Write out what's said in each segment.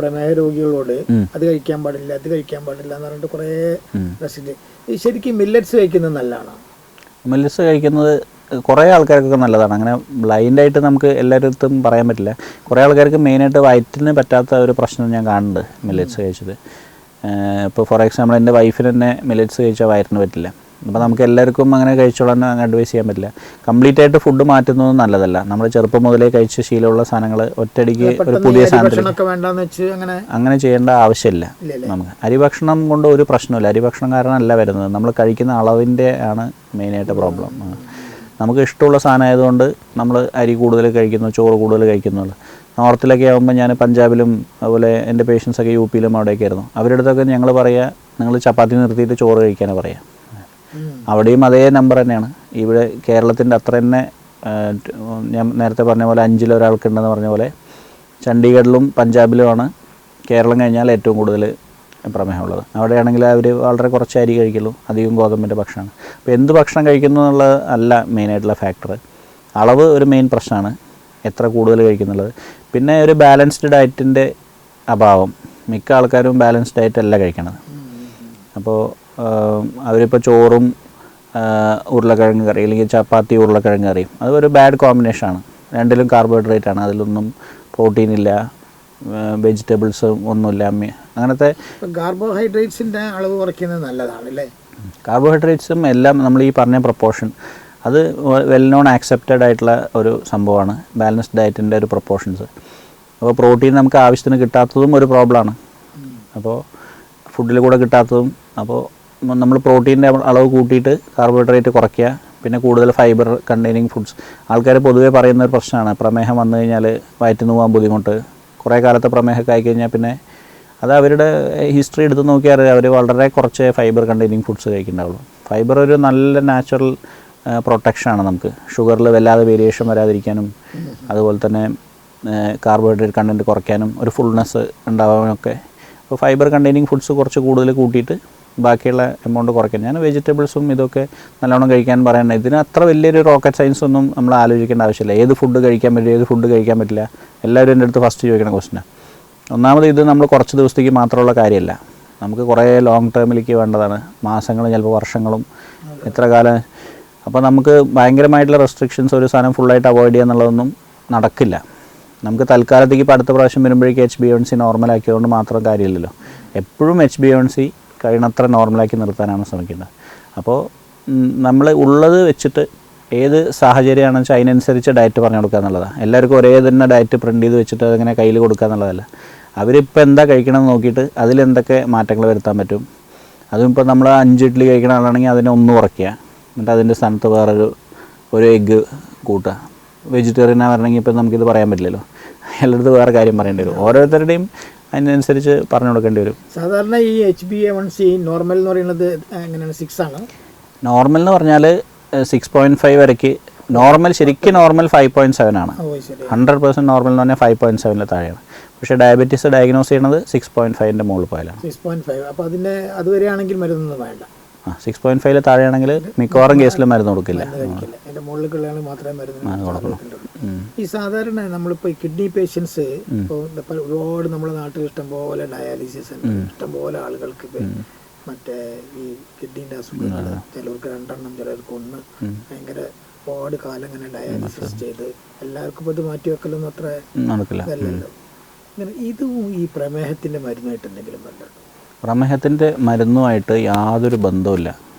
പ്രമേഹ രോഗികളോട് അത് കഴിക്കാൻ പാടില്ല എന്ന് പറഞ്ഞിട്ട് കുറേ റെസിപ്പി. ഈ ശരിക്കും മില്ലറ്റ്സ് കഴിക്കുന്നത് നല്ലതാണോ? മില്ലറ്റ്സ് കഴിക്കുന്നത് കുറേ ആൾക്കാർക്കൊക്കെ നല്ലതാണ്. അങ്ങനെ ബ്ലൈൻഡായിട്ട് നമുക്ക് എല്ലായിടത്തും പറയാൻ പറ്റില്ല. കുറേ ആൾക്കാർക്ക് മെയിനായിട്ട് വയറ്റിന് പറ്റാത്ത ഒരു പ്രശ്നം ഞാൻ കാണുന്നുണ്ട് മില്ലറ്റ്സ് കഴിച്ചത്. ഇപ്പോൾ ഫോർ എക്സാമ്പിൾ എൻ്റെ വൈഫിന് തന്നെ മില്ലറ്റ്സ് കഴിച്ചാൽ വയറ്റിന് പറ്റില്ല. അപ്പോൾ നമുക്ക് എല്ലാവർക്കും അങ്ങനെ കഴിച്ചോളാൻ അഡ്വൈസ് ചെയ്യാൻ പറ്റില്ല. കംപ്ലീറ്റ് ആയിട്ട് ഫുഡ് മാറ്റുന്നത് നല്ലതല്ല. നമ്മൾ ചെറുപ്പം മുതലേ കഴിച്ച് ശീലമുള്ള സാധനങ്ങൾ ഒറ്റയടിക്ക് ഒരു പുതിയ സാധനത്തിൽ അങ്ങനെ ചെയ്യേണ്ട ആവശ്യമില്ല. നമുക്ക് അരിഭക്ഷണം കൊണ്ട് ഒരു പ്രശ്നമില്ല. അരിഭക്ഷണം കാരണമല്ല വരുന്നത്, നമ്മൾ കഴിക്കുന്ന അളവിൻ്റെ ആണ് മെയിനായിട്ട് പ്രോബ്ലം. നമുക്ക് ഇഷ്ടമുള്ള സാധനം ആയതുകൊണ്ട് നമ്മൾ അരി കൂടുതൽ കഴിക്കുന്നു, ചോറ് കൂടുതൽ കഴിക്കുന്നുള്ളൂ. നോർത്തിലൊക്കെ ആകുമ്പോൾ ഞാൻ പഞ്ചാബിലും അതുപോലെ എൻ്റെ പേഷ്യൻസൊക്കെ യു പിയിലും അവിടെയൊക്കെ ആയിരുന്നു. അവരുടെ അടുത്തൊക്കെ ഞങ്ങൾ പറയുക, നിങ്ങൾ ചപ്പാത്തി നിർത്തിയിട്ട് ചോറ് കഴിക്കാനാണ് പറയുക. അവിടെയും അതേ നമ്പർ തന്നെയാണ്. ഇവിടെ കേരളത്തിൻ്റെ അത്ര തന്നെ ഞാൻ നേരത്തെ പറഞ്ഞ പോലെ 5-ൽ ഒരാൾക്കുണ്ടെന്ന് പറഞ്ഞ പോലെ ചണ്ഡീഗഡിലും പഞ്ചാബിലുമാണ് കേരളം കഴിഞ്ഞാൽ ഏറ്റവും കൂടുതൽ പ്രമേഹമുള്ളത്. അവിടെയാണെങ്കിൽ അവർ വളരെ കുറച്ച് അരി കഴിക്കുള്ളൂ, അധികം ഗോതമ്പിൻ്റെ ഭക്ഷണമാണ്. അപ്പോൾ എന്ത് ഭക്ഷണം കഴിക്കുന്നു എന്നുള്ളത് അല്ല മെയിനായിട്ടുള്ള ഫാക്ടർ. അളവ് ഒരു മെയിൻ പ്രശ്നമാണ്, എത്ര കൂടുതൽ കഴിക്കുന്നുള്ളത്. പിന്നെ ഒരു ബാലൻസ്ഡ് ഡയറ്റിൻ്റെ അഭാവം. മിക്ക ആൾക്കാരും ബാലൻസ്ഡ് ഡയറ്റ് അല്ല കഴിക്കണത്. അപ്പോൾ അവരിപ്പോൾ ചോറും ഉരുളക്കിഴങ്ങ് കറി അല്ലെങ്കിൽ ചപ്പാത്തി ഉരുളക്കിഴങ്ങ് കറിയും അത് ഒരു ബാഡ് കോമ്പിനേഷനാണ്. രണ്ടിലും കാർബോഹൈഡ്രേറ്റ് ആണ്, അതിലൊന്നും പ്രോട്ടീൻ ഇല്ല, വെജിറ്റബിൾസ് ഒന്നുമില്ല. അങ്ങനത്തെ കാർബോഹൈഡ്രേറ്റ്സിൻ്റെ അളവ് കുറയ്ക്കുന്നത് നല്ലതാണല്ലേ? കാർബോഹൈഡ്രേറ്റ്സും എല്ലാം നമ്മൾ ഈ പറഞ്ഞ പ്രൊപ്പോർഷൻ അത് വെൽ നോൺ ആക്സെപ്റ്റഡ് ആയിട്ടുള്ള ഒരു സംഭവമാണ്, ബാലൻസ്ഡ് ഡയറ്റിൻ്റെ ഒരു പ്രൊപ്പോർഷൻസ്. അപ്പോൾ പ്രോട്ടീൻ നമുക്ക് ആവശ്യത്തിന് കിട്ടാത്തതും ഒരു പ്രോബ്ലമാണ്. അപ്പോൾ ഫുഡിൽ കൂടെ കിട്ടാത്തതും. അപ്പോൾ നമ്മൾ പ്രോട്ടീൻ്റെ അളവ് കൂട്ടിയിട്ട് കാർബോഹൈഡ്രേറ്റ് കുറയ്ക്കുക, പിന്നെ കൂടുതൽ ഫൈബർ കണ്ടെയ്നിങ് ഫുഡ്സ്. ആൾക്കാർ പൊതുവേ പറയുന്ന ഒരു പ്രശ്നമാണ്, പ്രമേഹം വന്നു കഴിഞ്ഞാൽ വയറ്റിന് പോകാൻ ബുദ്ധിമുട്ട്. കുറേ കാലത്തെ പ്രമേഹമൊക്കെ ആയിക്കഴിഞ്ഞാൽ പിന്നെ അത് അവരുടെ ഹിസ്റ്ററി എടുത്ത് നോക്കിയാൽ അവർ വളരെ കുറച്ച് ഫൈബർ കണ്ടെയ്നിങ് ഫുഡ്സ് കഴിക്കുന്നുണ്ടാവുള്ളൂ. ഫൈബർ ഒരു നല്ല നാച്ചുറൽ പ്രൊട്ടക്ഷനാണ് നമുക്ക്, ഷുഗറിൽ വല്ലാതെ വേരിയേഷൻ വരാതിരിക്കാനും അതുപോലെ തന്നെ കാർബോഹൈഡ്രേറ്റ് കണ്ടൻറ്റ് കുറയ്ക്കാനും ഒരു ഫുൾനെസ് ഉണ്ടാവാനൊക്കെ. അപ്പോൾ ഫൈബർ കണ്ടെയ്നിങ് ഫുഡ്സ് കുറച്ച് കൂടുതൽ കൂട്ടിയിട്ട് ബാക്കിയുള്ള എമൗണ്ട് കുറയ്ക്കാൻ. ഞാൻ വെജിറ്റബിൾസും ഇതൊക്കെ നല്ലോണം കഴിക്കാൻ പറയുന്നത്. ഇതിന് അത്ര വലിയൊരു റോക്കറ്റ് സയൻസ് ഒന്നും നമ്മൾ ആലോചിക്കേണ്ട ആവശ്യമില്ല. ഏത് ഫുഡ് കഴിക്കാൻ പറ്റും, ഏത് ഫുഡ് കഴിക്കാൻ പറ്റില്ല, എല്ലാവരും എൻ്റെ അടുത്ത് ഫസ്റ്റ് ചോദിക്കണ ക്വസ്റ്റ്യനാണ്. ഒന്നാമത് ഇത് നമ്മൾ കുറച്ച് ദിവസത്തേക്ക് മാത്രമുള്ള കാര്യമല്ല, നമുക്ക് കുറേ ലോങ് ടേമിലേക്ക് വേണ്ടതാണ്, മാസങ്ങളും ചിലപ്പോൾ വർഷങ്ങളും എത്ര കാലം. അപ്പോൾ നമുക്ക് ഭയങ്കരമായിട്ടുള്ള റെസ്ട്രിക്ഷൻസ് ഒരു സാധനം ഫുള്ളായിട്ട് അവോയ്ഡ് ചെയ്യുക എന്നുള്ളതൊന്നും നടക്കില്ല. നമുക്ക് തൽക്കാലത്തേക്ക് ഇപ്പോൾ അടുത്ത പ്രാവശ്യം വരുമ്പോഴേക്ക് HbA1c നോർമലാക്കിയതുകൊണ്ട് മാത്രം കാര്യമില്ലല്ലോ. എപ്പോഴും HbA1c കഴിയുന്നത്ര നോർമലാക്കി നിർത്താനാണ് ശ്രമിക്കുന്നത്. അപ്പോൾ നമ്മൾ ഉള്ളത് വെച്ചിട്ട് ഏത് സാഹചര്യമാണെന്ന് വെച്ചാൽ അതിനനുസരിച്ച് ഡയറ്റ് പറഞ്ഞു കൊടുക്കുക എന്നുള്ളതാണ്. എല്ലാവർക്കും ഒരേ തന്നെ ഡയറ്റ് പ്രിൻ്റ് ചെയ്ത് വെച്ചിട്ട് അതിങ്ങനെ കയ്യിൽ കൊടുക്കുക എന്നുള്ളതല്ല. അവരിപ്പോൾ എന്താ കഴിക്കണമെന്ന് നോക്കിയിട്ട് അതിലെന്തൊക്കെ മാറ്റങ്ങൾ വരുത്താൻ പറ്റും. അതും ഇപ്പോൾ നമ്മൾ 5 ഇഡ്ഡലി കഴിക്കണ ആളാണെങ്കിൽ അതിനെ 1 കുറയ്ക്കുക, എന്നിട്ട് അതിൻ്റെ സ്ഥാനത്ത് ഒരു എഗ്ഗ് കൂട്ടുക. വെജിറ്റേറിയനാണ് വരണമെങ്കിൽ ഇപ്പം നമുക്കിത് പറയാൻ പറ്റില്ലല്ലോ, എല്ലായിടത്തും വേറെ കാര്യം പറയേണ്ടി വരും. ഓരോരുത്തരുടെയും അതിനനുസരിച്ച് പറഞ്ഞു കൊടുക്കേണ്ടി വരും. സാധാരണ ഈ HbA1c നോർമൽ എന്ന് പറയുന്നത് എങ്ങനെയാണ്? 6 ആണ് നോർമൽ എന്ന് പറഞ്ഞാൽ. 6.5 വരയ്ക്ക് നോർമൽ, ശരിക്കും നോർമൽ 5.7 ആണ്. 100% നോർമൽ എന്ന് പറഞ്ഞാൽ 5.7 താഴെയാണ്. പക്ഷേ ഡയബറ്റീസ് ഡയഗ്നോസ് ചെയ്യുന്നത് 6.5ൻ്റെ മുകളിൽ പോയാലാണ്. 6.5. അപ്പോൾ അതിൻ്റെ അതുവരെയാണെങ്കിൽ മരുന്നൊന്നും വേണ്ട. 6.5 താഴെയാണെങ്കിൽ മിക്കവാറും കേസിൽ മരുന്ന് കൊടുക്കില്ല. അതിൻ്റെ മുകളിലേക്കുള്ള മാത്രമേ മരുന്ന്. ഈ സാധാരണ നമ്മളിപ്പോൾ കിഡ്നി പേഷ്യൻസ് ഇപ്പോൾ ഒരുപാട് നമ്മുടെ നാട്ടിൽ ഇഷ്ടംപോലെ ഡയാലിസിസ് ഉണ്ട്, ഇഷ്ടംപോലെ ആളുകൾക്ക് മറ്റേ ഈ കിഡ്നീൻ്റെ അസുഖങ്ങൾ, ചിലർക്ക് 2 ചിലർക്ക് 1, ഭയങ്കര ഒരുപാട് കാലം ഇങ്ങനെ ഡയാലിസിസ് ചെയ്ത് എല്ലാവർക്കും ഇപ്പോൾ ഇത് മാറ്റി വെക്കലൊന്നും അത്ര ഇതല്ലല്ലോ. ഇതും ഈ പ്രമേഹത്തിൻ്റെ മരുന്നായിട്ട് എന്തെങ്കിലും ബന്ധമുണ്ടോ? പ്രമേഹത്തിൻ്റെ മരുന്നുമായിട്ട് യാതൊരു ബന്ധവുമില്ല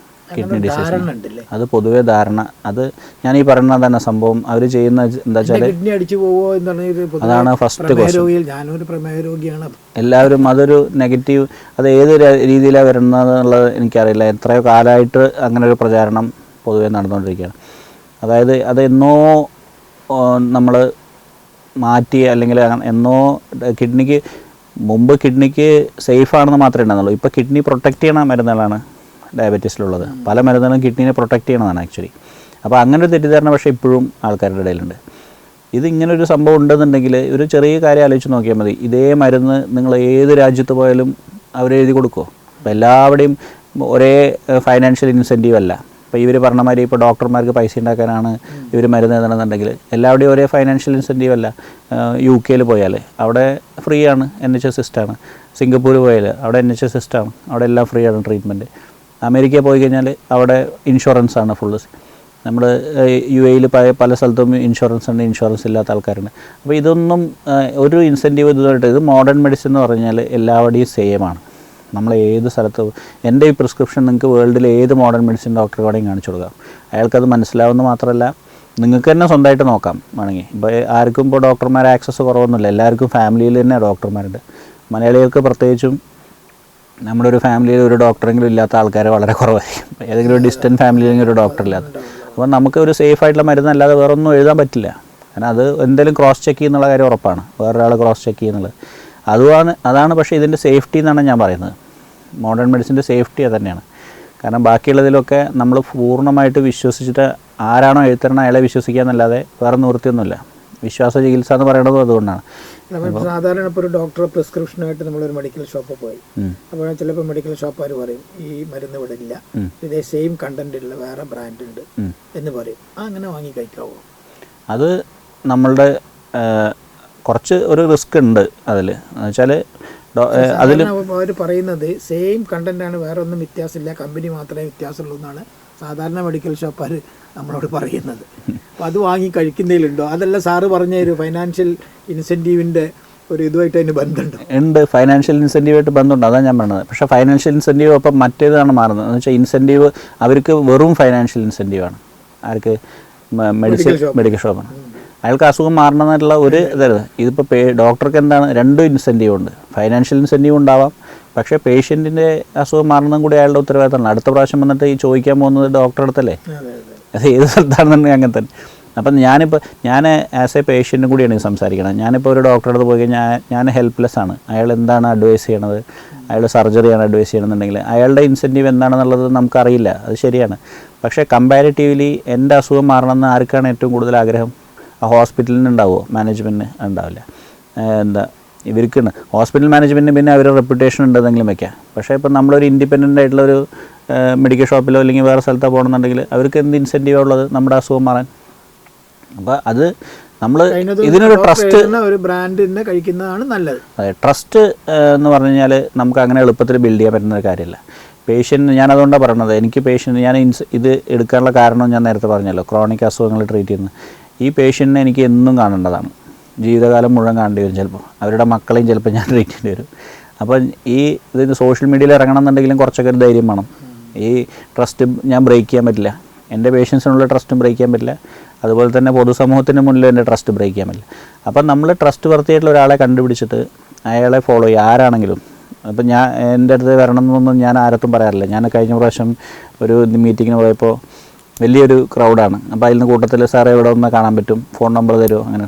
കിഡ്നി ഡിസീസ്. അത് പൊതുവേ ധാരണ. അത് ഞാൻ ഈ പറയുന്നത് തന്നെ സംഭവം. അവർ ചെയ്യുന്ന എന്താ വെച്ചാൽ കിഡ്നി അടിച്ചു പോവോ എന്ന് അതാണ് ഫസ്റ്റ് ക്വസ്റ്റ്യൻ. ഞാനൊരു പ്രമേഹ രോഗിയാണ്. എല്ലാവരും അതൊരു നെഗറ്റീവ്. അത് ഏത് രീതിയിലാണ് വരുന്നത് എന്നുള്ളത് എനിക്കറിയില്ല. എത്രയോ കാലമായിട്ട് അങ്ങനെ ഒരു പ്രചാരണം പൊതുവേ നടന്നുകൊണ്ടിരിക്കുകയാണ്. അതായത് അത് എന്നോ നമ്മൾ മാറ്റി, അല്ലെങ്കിൽ എന്നോ കിഡ്നിക്ക് മുമ്പ് കിഡ്നിക്ക് സേഫാണെന്ന് മാത്രമേ ഉണ്ടാകുന്നുള്ളൂ. ഇപ്പോൾ കിഡ്നി പ്രൊട്ടക്റ്റ് ചെയ്യണ മരുന്നുകളാണ് ഡയബറ്റീസിലുള്ളത്. പല മരുന്നുകളും കിഡ്നിനെ പ്രൊട്ടക്റ്റ് ചെയ്യണതാണ് ആക്ച്വലി. അപ്പോൾ അങ്ങനെ ഒരു തെറ്റിദ്ധാരണ പക്ഷേ ഇപ്പോഴും ആൾക്കാരുടെ ഇടയിലുണ്ട്. ഇത് ഇങ്ങനൊരു സംഭവം ഉണ്ടെന്നുണ്ടെങ്കിൽ ഒരു ചെറിയ കാര്യം ആലോചിച്ച് നോക്കിയാൽ മതി. ഇതേ മരുന്ന് നിങ്ങൾ ഏത് രാജ്യത്ത് പോയാലും അവരെഴുതി കൊടുക്കുമോ? അപ്പോൾ എല്ലാവരുടെയും ഒരേ ഫൈനാൻഷ്യൽ ഇൻസെൻറ്റീവ് അല്ല. ഇപ്പോൾ ഇവർ പറഞ്ഞ മാതിരി ഇപ്പോൾ ഡോക്ടർമാർക്ക് പൈസ ഉണ്ടാക്കാനാണ് ഇവർ മരുന്ന് എഴുതണമെന്നുണ്ടെങ്കിൽ എല്ലാവരുടെയും ഒരേ ഫൈനാൻഷ്യൽ ഇൻസെൻറ്റീവ് അല്ല. UK പോയാൽ അവിടെ ഫ്രീ ആണ്, NHS സിസ്റ്റമാണ്. സിംഗപ്പൂർ പോയാൽ അവിടെ NHS സിസ്റ്റമാണ്, അവിടെ എല്ലാം ഫ്രീ ആണ് ട്രീറ്റ്മെൻറ്റ്. അമേരിക്കയിൽ പോയി കഴിഞ്ഞാൽ അവിടെ ഇൻഷുറൻസ് ആണ് ഫുള്ള്. നമ്മൾ UAE പല സ്ഥലത്തും ഇൻഷുറൻസ് ഉണ്ട്, ഇൻഷുറൻസ് ഇല്ലാത്ത ആൾക്കാരുണ്ട്. അപ്പോൾ ഇതൊന്നും ഒരു ഇൻസെൻറ്റീവ് ഇതുമായിട്ട്, ഇത് മോഡേൺ മെഡിസിൻ എന്ന് പറഞ്ഞാൽ എല്ലാവരുടെയും സെയിം ആണ്. നമ്മൾ ഏത് സ്ഥലത്ത് എൻ്റെ ഈ പ്രിസ്ക്രിപ്ഷൻ നിങ്ങൾക്ക് വേൾഡിലെ ഏത് മോഡേൺ മെഡിസിൻ ഡോക്ടറെ വേണമെങ്കിൽ കാണിച്ചു കൊടുക്കാം. അയാൾക്കത് മനസ്സിലാവുന്ന മാത്രമല്ല നിങ്ങൾക്ക് തന്നെ സ്വന്തമായിട്ട് നോക്കാം വേണമെങ്കിൽ. ഇപ്പോൾ ആർക്കും ഇപ്പോൾ ഡോക്ടർമാരെ ആക്സസ് കുറവൊന്നുമില്ല, എല്ലാവർക്കും ഫാമിലിയിൽ തന്നെ ഡോക്ടർമാരുണ്ട്. മലയാളികൾക്ക് പ്രത്യേകിച്ചും നമ്മുടെ ഒരു ഫാമിലിയിൽ ഒരു ഡോക്ടറെങ്കിലും ഇല്ലാത്ത ആൾക്കാർ വളരെ കുറവായിരിക്കും. ഏതെങ്കിലും ഒരു ഡിസ്റ്റൻറ്റ് ഫാമിലിയിലെങ്കിലും ഒരു ഡോക്ടർ ഇല്ലാത്ത. അപ്പോൾ നമുക്ക് ഒരു സേഫ് ആയിട്ടുള്ള മരുന്ന് അല്ലാതെ വേറെ ഒന്നും എഴുതാൻ പറ്റില്ല. കാരണം അത് എന്തെങ്കിലും ക്രോസ് ചെക്ക് ചെയ്യുന്നുള്ള കാര്യം ഉറപ്പാണ്, വേറൊരാൾ ക്രോസ് ചെക്ക് ചെയ്യുന്നുള്ളത്. അതാണ് പക്ഷേ ഇതിൻ്റെ സേഫ്റ്റി എന്നാണ് ഞാൻ പറയുന്നത്. മോഡേൺ മെഡിസിൻ്റെ സേഫ്റ്റി അത് തന്നെയാണ്. കാരണം ബാക്കിയുള്ളതിലൊക്കെ നമ്മൾ പൂർണ്ണമായിട്ട് വിശ്വസിച്ചിട്ട് ആരാണോ എഴുത്തരണം അയാളെ വിശ്വസിക്കുക എന്നല്ലാതെ വേറെ നിവൃത്തിയൊന്നുമില്ല. വിശ്വാസ ചികിത്സ എന്ന് പറയുന്നത് അതുകൊണ്ടാണ്. സാധാരണ ഇപ്പോൾ ഒരു ഡോക്ടറെ പ്രിസ്ക്രിപ്ഷനായിട്ട് നമ്മളൊരു മെഡിക്കൽ ഷോപ്പിൽ പോയി, അപ്പോൾ ചിലപ്പോൾ മെഡിക്കൽ ഷോപ്പുകാർ പറയും ഈ മരുന്ന് ഇവിടെ ഇല്ല, ഇതേ സെയിം കണ്ടന്റ് ഉള്ള വേറെ ബ്രാൻഡ് ഉണ്ട് എന്ന് പറയും. അങ്ങനെ വാങ്ങി കഴിക്കാവോ? അത് നമ്മളുടെ കുറച്ച് ഒരു റിസ്ക് ഉണ്ട് അതിൽ. എന്ന് വെച്ചാൽ അതിൽ അവർ പറയുന്നത് സെയിം കണ്ടന്റ് ആണ്, വേറെ ഒന്നും വ്യത്യാസമില്ല, കമ്പനി മാത്രമേ വ്യത്യാസമുള്ളൂ എന്നാണ് സാധാരണ മെഡിക്കൽ ഷോപ്പുകാർ നമ്മളോട് പറയുന്നത്. അപ്പോൾ അത് വാങ്ങി കഴിക്കുന്നതിലുണ്ടോ? അതല്ല സാറ് പറഞ്ഞ ഒരു ഫൈനാൻഷ്യൽ ഇൻസെൻറ്റീവിൻ്റെ ഒരു ഇതുമായിട്ട് അതിന് ബന്ധമുണ്ട്? ഉണ്ട്, ഫൈനാൻഷ്യൽ ഇൻസെൻറ്റീവായിട്ട് ബന്ധമുണ്ട്, അതാണ് ഞാൻ പറഞ്ഞത്. പക്ഷേ ഫൈനാൻഷ്യൽ ഇൻസെൻറ്റീവ് അപ്പം മറ്റേതാണ് മാറുന്നത്. എന്ന് വെച്ചാൽ ഇൻസെൻറ്റീവ് അവർക്ക് വെറും ഫൈനാൻഷ്യൽ ഇൻസെൻറ്റീവാണ്. ആർക്ക്? മെഡിക്കൽ ഷോപ്പാണ്. അയാൾക്ക് അസുഖം മാറണമെന്നുള്ള ഒരു ഇതായിരുന്നു. ഇതിപ്പോൾ ഡോക്ടർക്ക് എന്താണ്, രണ്ടും ഇൻസെൻറ്റീവ് ഉണ്ട്. ഫൈനാൻഷ്യൽ ഇൻസെൻറ്റീവ് ഉണ്ടാവാം, പക്ഷേ പേഷ്യൻറ്റിൻ്റെ അസുഖം മാറണമെന്നും കൂടി അയാളുടെ ഉത്തരവാദിത്തമാണ്. അടുത്ത പ്രാവശ്യം വന്നിട്ട് ഈ ചോദിക്കാൻ പോകുന്നത് ഡോക്ടറുടെ അടുത്തല്ലേ, അത് ഏത് സ്ഥലത്താണെന്നുണ്ടെങ്കിൽ അങ്ങനെ തന്നെ. അപ്പം ഞാൻ ആസ് എ പേഷ്യൻറ്റും കൂടിയാണ് ഈ സംസാരിക്കണം. ഞാനിപ്പോൾ ഒരു ഡോക്ടറുടെ അടുത്ത് പോയി കഴിഞ്ഞാൽ ഞാൻ ഹെൽപ്ലെസ് ആണ്. അയാൾ എന്താണ് അഡ്വൈസ് ചെയ്യണത്, അയാൾ സർജറിയാണ് അഡ്വൈസ് ചെയ്യണമെന്നുണ്ടെങ്കിൽ അയാളുടെ ഇൻസെൻറ്റീവ് എന്താണെന്നുള്ളത് നമുക്കറിയില്ല, അത് ശരിയാണ്. പക്ഷേ കമ്പാരിറ്റീവ്ലി എൻ്റെ അസുഖം മാറണമെന്ന് ആർക്കാണ് ഏറ്റവും കൂടുതൽ ആഗ്രഹം? ആ ഹോസ്പിറ്റലിന് ഉണ്ടാവുമോ? മാനേജ്മെൻറ്റിന് ഉണ്ടാവില്ല. ഇവർക്കാണ് ഹോസ്പിറ്റൽ മാനേജ്മെൻറ്റിന് പിന്നെ അവരുടെ റെപ്യൂട്ടേഷൻ ഉണ്ടെന്നെങ്കിലും വയ്ക്കാം. പക്ഷേ ഇപ്പോൾ നമ്മളൊരു ഇൻഡിപെൻഡൻ്റ് ആയിട്ടുള്ളൊരു മെഡിക്കൽ ഷോപ്പിലോ അല്ലെങ്കിൽ വേറെ സ്ഥലത്തോ പോകണമെന്നുണ്ടെങ്കിൽ അവർക്ക് എന്ത് ഇൻസെൻറ്റീവാണ് ഉള്ളത് നമ്മുടെ അസുഖം മാറാൻ? അപ്പോൾ അത് നമ്മൾ ഇതിനൊരു ട്രസ്റ്റ്, ഒരു ബ്രാൻഡിനെ കഴിക്കുന്നതാണ് നല്ലത്. അതെ, ട്രസ്റ്റ് എന്ന് പറഞ്ഞു കഴിഞ്ഞാൽ നമുക്ക് അങ്ങനെ എളുപ്പത്തിൽ ബിൽഡ് ചെയ്യാൻ പറ്റുന്ന ഒരു കാര്യമില്ല. പേഷ്യൻ്റ്, ഞാൻ അതുകൊണ്ടാണ് പറയണത്, എനിക്ക് പേഷ്യൻ്റ് ഞാൻ ഇത് എടുക്കാനുള്ള കാരണം ഞാൻ നേരത്തെ പറഞ്ഞല്ലോ, ക്രോണിക് അസുഖങ്ങൾ ട്രീറ്റ് ചെയ്യുന്നത്. ഈ പേഷ്യൻറ്റിനെ എനിക്ക് എന്നും കാണേണ്ടതാണ്, ജീവിതകാലം മുഴുവൻ കാണേണ്ടി വരും. ചിലപ്പോൾ അവരുടെ മക്കളെയും ചിലപ്പോൾ ഞാൻ ട്രീറ്റ് ചെയ്യേണ്ടി വരും. അപ്പോൾ ഇതിന് സോഷ്യൽ മീഡിയയിൽ ഇറങ്ങണം എന്നുണ്ടെങ്കിലും കുറച്ചൊക്കെ ഒരു ധൈര്യം വേണം. ഈ ട്രസ്റ്റ് ഞാൻ ബ്രേക്ക് ചെയ്യാൻ പറ്റില്ല, എൻ്റെ പേഷ്യൻസിനുള്ള ട്രസ്റ്റും ബ്രേക്ക് ചെയ്യാൻ പറ്റില്ല, അതുപോലെ തന്നെ പൊതുസമൂഹത്തിന് മുന്നിൽ എൻ്റെ ട്രസ്റ്റ് ബ്രേക്ക് ചെയ്യാൻ പറ്റില്ല. അപ്പം നമ്മൾ ട്രസ്റ്റ് വർത്തിയായിട്ടുള്ള ഒരാളെ കണ്ടുപിടിച്ചിട്ട് അയാളെ ഫോളോ ചെയ്യുക, ആരാണെങ്കിലും. അപ്പം എൻ്റെ അടുത്ത് വരണം എന്നൊന്നും ഞാൻ ആരത്തും പറയാറില്ല. ഞാൻ കഴിഞ്ഞ പ്രാവശ്യം ഒരു മീറ്റിങ്ങിന് പോയപ്പോൾ വലിയൊരു ക്രൗഡാണ്. അപ്പോൾ അതിൽ നിന്ന് കൂട്ടത്തിൽ സാറേ ഇവിടെ ഒന്ന് കാണാൻ പറ്റും, ഫോൺ നമ്പർ തരുമോ, അങ്ങനെ.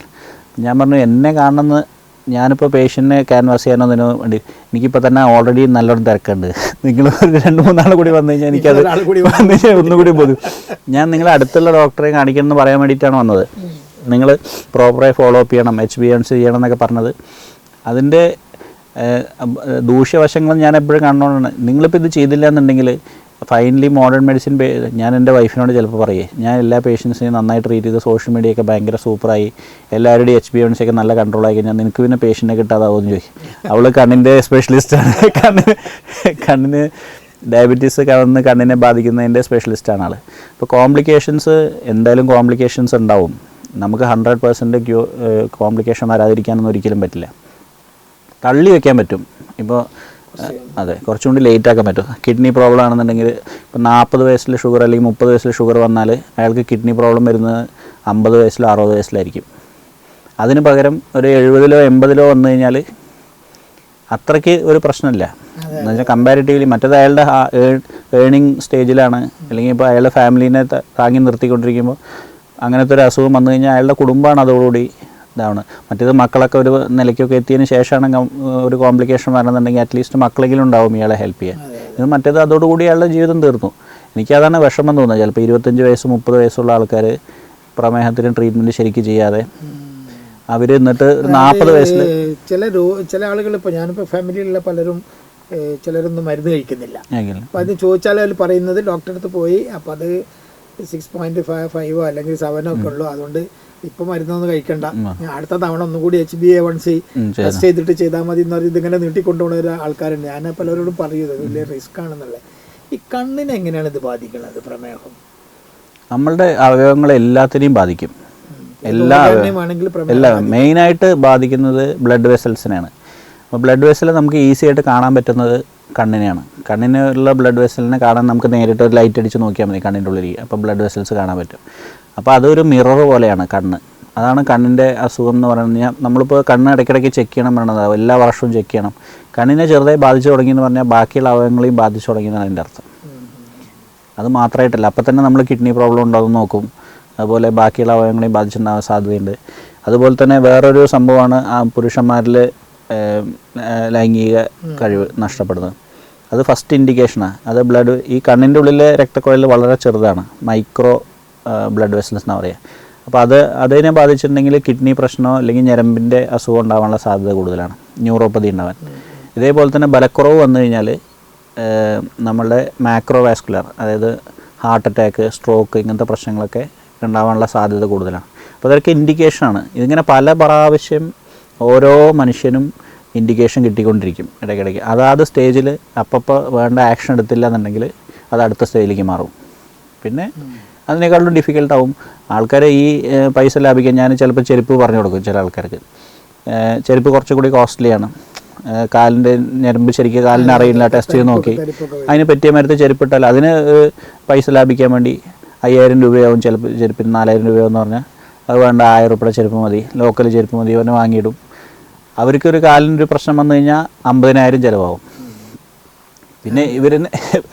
ഞാൻ പറഞ്ഞു എന്നെ കാണണമെന്ന്, ഞാനിപ്പോൾ പേഷ്യൻറ്റിനെ ക്യാൻവാസ് ചെയ്യാനതിന് വേണ്ടി എനിക്കിപ്പോൾ തന്നെ ഓൾറെഡി നല്ലോണം തിരക്കുണ്ട്. നിങ്ങൾ ഒരു 2-3 ആൾ കൂടി വന്നു കഴിഞ്ഞാൽ എനിക്കത് വന്നു കഴിഞ്ഞാൽ ഒന്നുകൂടി പോലും. ഞാൻ നിങ്ങളെ അടുത്തുള്ള ഡോക്ടറെ കാണിക്കണമെന്ന് പറയാൻ വേണ്ടിയിട്ടാണ് വന്നത്. നിങ്ങൾ പ്രോപ്പറായി ഫോളോ അപ്പ് ചെയ്യണം, HbA1c ചെയ്യണം എന്നൊക്കെ പറഞ്ഞത്. അതിൻ്റെ ദൂഷ്യവശങ്ങൾ ഞാൻ എപ്പോഴും കണ്ടുകൊണ്ടാണ്. നിങ്ങളിപ്പോൾ ഇത് ചെയ്തില്ല എന്നുണ്ടെങ്കിൽ ഫൈനലി മോഡേൺ മെഡിസിൻ ഞാൻ എൻ്റെ വൈഫിനോട് ചിലപ്പോൾ പറയേ, ഞാൻ എല്ലാ പേഷ്യൻസിനെയും നന്നായി ട്രീറ്റ് ചെയ്ത് സോഷ്യൽ മീഡിയയൊക്കെ ഭയങ്കര സൂപ്പറായി, എല്ലാവരുടെയും HbA1c ഒക്കെ നല്ല കൺട്രോളായി കഴിഞ്ഞാൽ നിനക്ക് പിന്നെ പേഷ്യൻറ്റിനെ കിട്ടാതാവുമെന്ന് ചോദിക്കും. അവൾ കണ്ണിൻ്റെ സ്പെഷ്യലിസ്റ്റാണ്, കണ്ണിന് ഡയബറ്റീസ് കണ്ണിനെ ബാധിക്കുന്നതിൻ്റെ സ്പെഷ്യലിസ്റ്റാണ് ആൾ. ഇപ്പോൾ കോംപ്ലിക്കേഷൻസ് എന്തായാലും കോംപ്ലിക്കേഷൻസ് ഉണ്ടാവും. നമുക്ക് 100% കോംപ്ലിക്കേഷൻ വരാതിരിക്കാനൊന്നും ഒരിക്കലും പറ്റില്ല. തള്ളി വയ്ക്കാൻ പറ്റും. ഇപ്പോൾ അതെ, കുറച്ചും കൂടി ലേറ്റ് ആക്കാൻ പറ്റും. കിഡ്നി പ്രോബ്ലം ആണെന്നുണ്ടെങ്കിൽ ഇപ്പോൾ 40 വയസ്സിൽ ഷുഗർ അല്ലെങ്കിൽ 30 വയസ്സിൽ ഷുഗർ വന്നാൽ അയാൾക്ക് കിഡ്നി പ്രോബ്ലം വരുന്നത് 50 വയസ്സിലോ 60 വയസ്സിലായിരിക്കും. അതിന് പകരം ഒരു 70-ലോ 80-ലോ വന്നു കഴിഞ്ഞാൽ അത്രയ്ക്ക് ഒരു പ്രശ്നമില്ല. എന്ന് വെച്ചാൽ കമ്പാരിറ്റീവ്ലി മറ്റേത് അയാളുടെ ഏണിങ് സ്റ്റേജിലാണ്, അല്ലെങ്കിൽ ഇപ്പോൾ അയാളുടെ ഫാമിലീനെ താങ്ങി നിർത്തിക്കൊണ്ടിരിക്കുമ്പോൾ അങ്ങനത്തെ ഒരു അസുഖം വന്നു കഴിഞ്ഞാൽ അയാളുടെ കുടുംബമാണ് അതോടുകൂടി ഇതാണ്. മറ്റേത് മക്കളൊക്കെ ഒരു നിലയ്ക്കൊക്കെ എത്തിയതിന് ശേഷമാണ് ഒരു കോംപ്ലിക്കേഷൻ വരണമെന്നുണ്ടെങ്കിൽ അറ്റ്ലീസ്റ്റ് മക്കളെങ്കിലും ഉണ്ടാവും ഇയാളെ ഹെൽപ്പ് ചെയ്യാൻ. ഇത് മറ്റേത് അതോടുകൂടി അയാളുടെ ജീവിതം തീർന്നു. എനിക്കതാണ് വിഷമം തോന്നുന്നത്. ചിലപ്പോൾ 25 വയസ്സ് 30 വയസ്സുള്ള ആൾക്കാർ പ്രമേഹത്തിന് ട്രീറ്റ്മെൻറ്റ് ശരിക്കും ചെയ്യാതെ അവർ എന്നിട്ട് 40 വയസ്സിൽ ചില ആളുകൾ, ഇപ്പോൾ ഞാനിപ്പോൾ ഫാമിലിയിലുള്ള പലരും ചിലരൊന്നും മരുന്ന് കഴിക്കുന്നില്ല. അപ്പം അത് ചോദിച്ചാൽ അതിൽ പറയുന്നത് ഡോക്ടറെ അടുത്ത് പോയി അപ്പോൾ അത് 6.5 അല്ലെങ്കിൽ 7 ഒക്കെ ഉള്ളൂ, അതുകൊണ്ട് ഇപ്പം മരുന്നൊന്നും കഴിക്കണ്ട, അടുത്ത തവണ ഒന്നുകൂടി HbA1c ടെസ്റ്റ് ചെയ്തിട്ട് ചെയ്താൽ മതി എന്ന് പറഞ്ഞ് ഇതിങ്ങനെ നീട്ടിക്കൊണ്ടുപോകുന്ന ആൾക്കാരുണ്ട്. ഞാൻ പലരോടും പറയുന്നത് വലിയ റിസ്ക് ആണെന്നുള്ളത്. ഈ കണ്ണിനെ എങ്ങനെയാണ് ഇത് ബാധിക്കുന്നത് പ്രമേഹം? നമ്മളുടെ അവയവങ്ങളെ എല്ലാത്തിനെയും ബാധിക്കും. മെയിനായിട്ട് ബാധിക്കുന്നത് ബ്ലഡ് വെസൽസിനെയാണ്. അപ്പോൾ ബ്ലഡ് വെസൽ നമുക്ക് ഈസി ആയിട്ട് കാണാൻ പറ്റുന്നത് കണ്ണിനെയാണ്. കണ്ണിനുള്ള ബ്ലഡ് വെസലിനെ കാണാൻ നമുക്ക് നേരിട്ട് ഒരു ലൈറ്റ് അടിച്ച് നോക്കിയാൽ മതി കണ്ണിൻ്റെ ഉള്ളിൽ, അപ്പോൾ ബ്ലഡ് വെസൽസ് കാണാൻ പറ്റും. അപ്പോൾ അതൊരു മിറർ പോലെയാണ് കണ്ണ്. അതാണ് കണ്ണിൻ്റെ അസുഖം എന്ന് പറയുന്നത്. നമ്മളിപ്പോൾ കണ്ണ് ഇടയ്ക്കിടയ്ക്ക് ചെക്ക് ചെയ്യണം പറയണത്, എല്ലാ വർഷവും ചെക്ക് ചെയ്യണം. കണ്ണിനെ ചെറുതായി ബാധിച്ചു തുടങ്ങിയെന്ന് പറഞ്ഞാൽ ബാക്കിയുള്ള അവയവങ്ങളെയും ബാധിച്ചു തുടങ്ങിയെന്നാണ് അതിൻ്റെ അർത്ഥം. അത് മാത്രമായിട്ടല്ല, അപ്പം തന്നെ നമ്മൾ കിഡ്നി പ്രോബ്ലം ഉണ്ടോയെന്ന് നോക്കും, അതുപോലെ ബാക്കിയുള്ള അവയവങ്ങളെയും ബാധിച്ചിട്ടുണ്ടാകാൻ സാധ്യതയുണ്ട്. അതുപോലെ തന്നെ വേറൊരു സംഭവമാണ് പുരുഷന്മാരിൽ ലൈംഗിക കഴിവ് നഷ്ടപ്പെടുന്നത്. അത് ഫസ്റ്റ് ഇൻഡിക്കേഷനാണ്. അത് ബ്ലഡ്, ഈ കണ്ണിൻ്റെ ഉള്ളിലെ രക്തക്കുഴൽ വളരെ ചെറുതാണ്, മൈക്രോ ബ്ലഡ് വെസൽസ് എന്നാണ് പറയുക. അപ്പോൾ അതിനെ ബാധിച്ചിട്ടുണ്ടെങ്കിൽ കിഡ്നി പ്രശ്നമോ അല്ലെങ്കിൽ ഞരമ്പിൻ്റെ അസുഖം ഉണ്ടാകാനുള്ള സാധ്യത കൂടുതലാണ്, ന്യൂറോപ്പതി ഉണ്ടാവാൻ. ഇതേപോലെ തന്നെ ബലക്കുറവ് വന്നു കഴിഞ്ഞാൽ നമ്മളുടെ മാക്രോ വാസ്കുലർ, അതായത് ഹാർട്ട് അറ്റാക്ക്, സ്ട്രോക്ക്, ഇങ്ങനത്തെ പ്രശ്നങ്ങളൊക്കെ ഉണ്ടാകാനുള്ള സാധ്യത കൂടുതലാണ്. അപ്പോൾ അതൊക്കെ ഇൻഡിക്കേഷനാണ്. ഇതിങ്ങനെ പല പ്രാവശ്യം ഓരോ മനുഷ്യനും ഇൻഡിക്കേഷൻ കിട്ടിക്കൊണ്ടിരിക്കും ഇടയ്ക്കിടയ്ക്ക്. അതാത് സ്റ്റേജിൽ അപ്പോൾ വേണ്ട ആക്ഷൻ എടുത്തില്ല എന്നുണ്ടെങ്കിൽ അത് അടുത്ത സ്റ്റേജിലേക്ക് മാറും. പിന്നെ അതിനേക്കാളും ഡിഫിക്കൽട്ടാവും ആൾക്കാരെ ഈ പൈസ ലാഭിക്കാൻ. ഞാൻ ചിലപ്പോൾ ചെരുപ്പ് പറഞ്ഞു കൊടുക്കും ചില ആൾക്കാർക്ക്. ചെരുപ്പ് കുറച്ചുകൂടി കോസ്റ്റ്ലിയാണ്, കാലിൻ്റെ ഞരമ്പ് ശരിക്കും കാലിന് അറിയില്ല, ടെസ്റ്റ് ചെയ്ത് നോക്കി അതിന് പറ്റിയ മരത്ത് ചെരുപ്പിട്ടാൽ അതിന് പൈസ ലാഭിക്കാൻ വേണ്ടി 5000 രൂപയാവും ചിലപ്പോൾ ചെരുപ്പിന്, 4000 രൂപയാവെന്ന് പറഞ്ഞാൽ അത് വേണ്ട 1000 രൂപയുടെ ചെരുപ്പ് മതി, ലോക്കൽ ചെരുപ്പ് മതി, അവനെ വാങ്ങിയിടും. അവർക്കൊരു കാലിനൊരു പ്രശ്നം വന്നു കഴിഞ്ഞാൽ 50,000 ചിലവാകും. പിന്നെ ഇവർ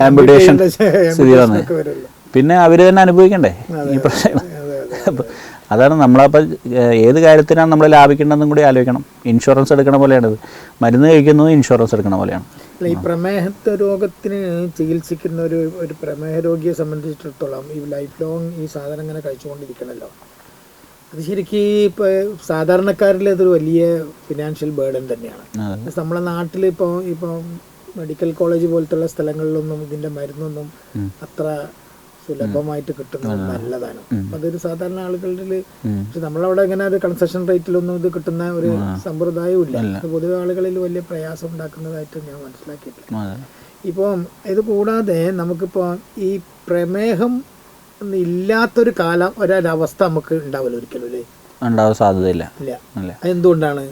ആംബുട്ടേഷൻ സ്ഥിതി വന്ന് പിന്നെ അവർ തന്നെ അനുഭവിക്കണ്ടേ ഈ പ്രശ്നം. അതാണ് നമ്മളപ്പോൾ ഏത് കാര്യത്തിനാണ് നമ്മൾ ലാഭിക്കേണ്ടതെന്നും കൂടി ആലോചിക്കണം. ഇൻഷുറൻസ് എടുക്കണ പോലെയാണിത്, മരുന്ന് കഴിക്കുന്നത് ഇൻഷുറൻസ് എടുക്കണ പോലെയാണ്. ഈ പ്രമേഹത്തെ രോഗത്തിന് ചികിത്സിക്കുന്ന ഒരു പ്രമേഹ രോഗിയെ സംബന്ധിച്ചിടത്തോളം ഈ ലൈഫ് ലോങ് ഈ സാധനം ഇങ്ങനെ കഴിച്ചുകൊണ്ടിരിക്കണമല്ലോ. അത് ശരിക്കും ഇപ്പോൾ സാധാരണക്കാരിൽ അതൊരു വലിയ ഫിനാൻഷ്യൽ ബേർഡൻ തന്നെയാണ്. നമ്മളെ നാട്ടിൽ ഇപ്പോൾ മെഡിക്കൽ കോളേജ് പോലത്തുള്ള സ്ഥലങ്ങളിലൊന്നും ഇതിൻ്റെ മരുന്നൊന്നും അത്ര സുലഭമായിട്ട് കിട്ടുന്നത് നല്ലതാണ്. അതൊരു സാധാരണ ആളുകളിൽ, പക്ഷെ നമ്മളവിടെ ഇങ്ങനെ ഒരു കൺസെഷൻ റേറ്റിലൊന്നും ഇത് കിട്ടുന്ന ഒരു സമ്പ്രദായവും ഇല്ല. പൊതുവെ ആളുകളിൽ വലിയ പ്രയാസം ഉണ്ടാക്കുന്നതായിട്ട് ഞാൻ മനസ്സിലാക്കിയിട്ടില്ല. ഇപ്പം ഇത് കൂടാതെ നമുക്കിപ്പോൾ ഈ പ്രമേഹം ഇല്ലാത്തൊരു കാലം ഒരവസ്ഥ നമുക്ക് ഉണ്ടാവില്ല ഒരിക്കലും, അല്ലേ? ഉണ്ടാവാൻ സാധ്യതയില്ല. ഇല്ല. അതെന്തുകൊണ്ടാണ്?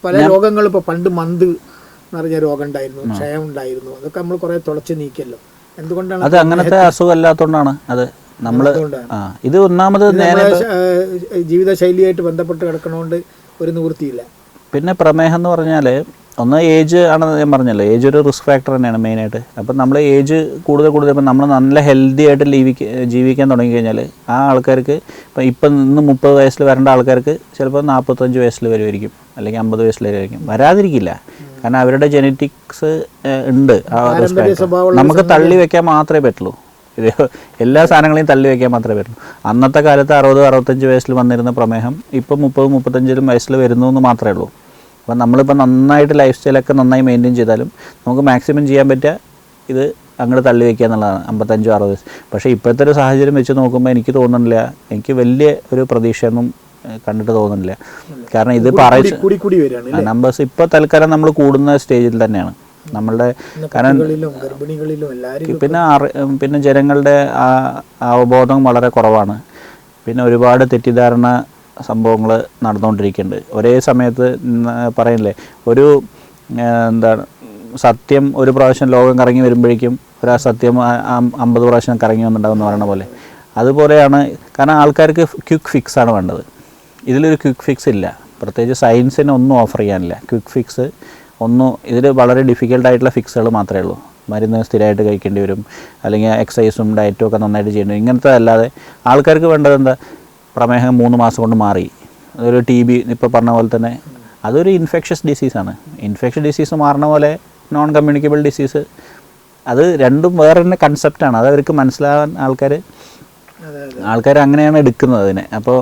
പല രോഗങ്ങളും ഇപ്പോൾ പണ്ട് മന്ത് എന്ന് പറഞ്ഞ രോഗം ഉണ്ടായിരുന്നു, ക്ഷയം ഉണ്ടായിരുന്നു, അതൊക്കെ നമ്മൾ കുറേ തുളച്ച് നീക്കിയല്ലോ. എന്തുകൊണ്ടാണ്? അത് അങ്ങനത്തെ അസുഖം അല്ലാത്തതുകൊണ്ടാണ്. അത് നമ്മൾ ഇത് ഒന്നാമത് ജീവിതശൈലിയായിട്ട് ബന്ധപ്പെട്ട് കിടക്കണോണ്ട് ഒരു നിവൃത്തിയില്ല. പിന്നെ പ്രമേഹം എന്ന് പറഞ്ഞാൽ ഒന്ന് ഏജ് ആണ്, ഞാൻ പറഞ്ഞല്ലോ, ഏജ് ഒരു റിസ്ക് ഫാക്ടർ തന്നെയാണ് മെയിനായിട്ട്. അപ്പം നമ്മൾ ഏജ് കൂടുതൽ ഇപ്പം നമ്മൾ നല്ല ഹെൽത്തി ആയിട്ട് ജീവിക്കാൻ തുടങ്ങിക്കഴിഞ്ഞാൽ ആ ആൾക്കാർക്ക് ഇപ്പം ഇന്ന് 30 വയസ്സിൽ വരേണ്ട ആൾക്കാർക്ക് ചിലപ്പോൾ 45 വയസ്സിൽ വരുമായിരിക്കും, അല്ലെങ്കിൽ 50 വയസ്സിൽ വരുമായിരിക്കും. വരാതിരിക്കില്ല, കാരണം അവരുടെ ജെനറ്റിക്സ് ഉണ്ട്. നമുക്ക് തള്ളി വെക്കാൻ മാത്രമേ പറ്റുള്ളൂ. ഇത് എല്ലാ സാധനങ്ങളെയും തള്ളി വയ്ക്കാൻ മാത്രമേ പറ്റുള്ളൂ. അന്നത്തെ കാലത്ത് 60-65 വയസ്സിൽ വന്നിരുന്ന പ്രമേഹം ഇപ്പം 30-35 വയസ്സിൽ വരുന്നു എന്ന് മാത്രമേ ഉള്ളൂ. അപ്പം നമ്മളിപ്പോൾ നന്നായിട്ട് ലൈഫ് സ്റ്റൈലൊക്കെ നന്നായി മെയിൻറ്റെയിൻ ചെയ്താലും നമുക്ക് മാക്സിമം ചെയ്യാൻ പറ്റുക ഇത് അങ്ങോട്ട് തള്ളി വയ്ക്കുക എന്നുള്ളതാണ്, 55-60 വയസ്സ്. പക്ഷേ ഇപ്പോഴത്തെ ഒരു സാഹചര്യം വെച്ച് നോക്കുമ്പോൾ എനിക്ക് തോന്നുന്നില്ല, എനിക്ക് വലിയ ഒരു പ്രതീക്ഷയൊന്നും കണ്ടിട്ട് തോന്നുന്നില്ല. കാരണം ഇത് നമ്പേഴ്സ് ഇപ്പോൾ തൽക്കാലം നമ്മൾ കൂടുന്ന സ്റ്റേജിൽ തന്നെയാണ് നമ്മളുടെ. കാരണം പിന്നെ ജനങ്ങളുടെ അവബോധം വളരെ കുറവാണ്. പിന്നെ ഒരുപാട് തെറ്റിദ്ധാരണ സംഭവങ്ങൾ നടന്നുകൊണ്ടിരിക്കുന്നുണ്ട്. ഒരേ സമയത്ത് പറയില്ലേ, ഒരു എന്താണ് സത്യം ഒരു പ്രാവശ്യം ലോകം കറങ്ങി വരുമ്പോഴേക്കും ഒരു അസത്യം 50 പ്രാവശ്യം കറങ്ങി വന്നിട്ടുണ്ടാകുമെന്ന് പറയുന്ന പോലെ അതുപോലെയാണ്. കാരണം ആൾക്കാർക്ക് ക്വിക്ക് ഫിക്സ് ആണ് വേണ്ടത്. ഇതിലൊരു ക്വിക്ക് ഫിക്സ് ഇല്ല, പ്രത്യേകിച്ച് സയൻസിന് ഒന്നും ഓഫർ ചെയ്യാനില്ല. ക്വിക്ക് ഫിക്സ് ഇതിൽ വളരെ ഡിഫിക്കൽട്ടായിട്ടുള്ള ഫിക്സുകൾ മാത്രമേ ഉള്ളൂ. മരുന്ന് സ്ഥിരമായിട്ട് കഴിക്കേണ്ടി വരും, അല്ലെങ്കിൽ എക്സസൈസും ഡയറ്റും ഒക്കെ നന്നായിട്ട് ചെയ്യേണ്ടി വരും. ഇങ്ങനത്തെ അല്ലാതെ ആൾക്കാർക്ക് വേണ്ടത് എന്താ, പ്രമേഹം 3 മാസം കൊണ്ട് മാറി. അതൊരു TB ഇപ്പോൾ പറഞ്ഞ പോലെ തന്നെ അതൊരു ഇൻഫെക്ഷസ് ഡിസീസാണ്. ഇൻഫെക്ഷൻ ഡിസീസ് മാറണ പോലെ നോൺ കമ്മ്യൂണിക്കബിൾ ഡിസീസ്, അത് രണ്ടും വേറെ തന്നെ കൺസെപ്റ്റാണ്. അത് അവർക്ക് മനസ്സിലാവാൻ ആൾക്കാർ അങ്ങനെയാണ് എടുക്കുന്നത് അതിനെ. അപ്പോൾ